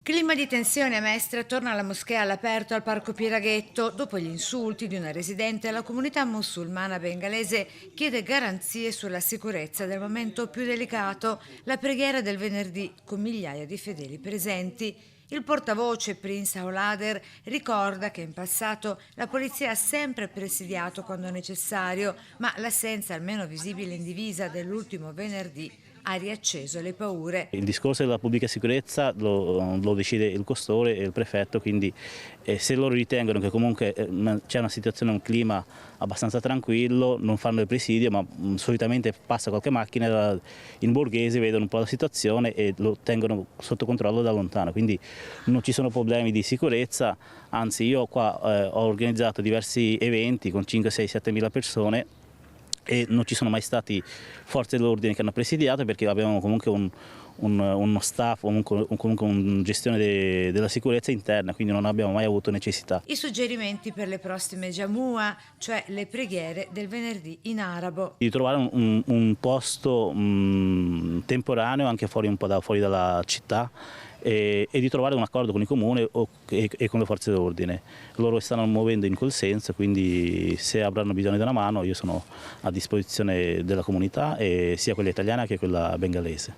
Clima di tensione a Mestre, torna alla moschea all'aperto al Parco Piraghetto. Dopo gli insulti di una residente, la comunità musulmana bengalese chiede garanzie sulla sicurezza del momento più delicato, la preghiera del venerdì, con migliaia di fedeli presenti. Il portavoce Prince Aulader ricorda che in passato la polizia ha sempre presidiato quando necessario, ma l'assenza almeno visibile in divisa dell'ultimo venerdì ha riacceso le paure. Il discorso della pubblica sicurezza lo decide il questore e il prefetto, quindi se loro ritengono che comunque c'è una situazione, un clima abbastanza tranquillo, non fanno il presidio, ma solitamente passa qualche macchina in borghese, vedono un po' la situazione e lo tengono sotto controllo da lontano, quindi non ci sono problemi di sicurezza, anzi io qua ho organizzato diversi eventi con 5, 6, 7 mila persone e non ci sono mai stati forze dell'ordine che hanno presidiato perché abbiamo comunque uno staff, comunque una gestione della sicurezza interna, quindi non abbiamo mai avuto necessità. I suggerimenti per le prossime Jamua, cioè le preghiere del venerdì in arabo. Di trovare un posto temporaneo anche fuori, un po' fuori dalla città e di trovare un accordo con il comune e con le forze dell'ordine. Loro stanno muovendo in quel senso, quindi se avranno bisogno di una mano io sono a disposizione della comunità, sia quella italiana che quella bengalese.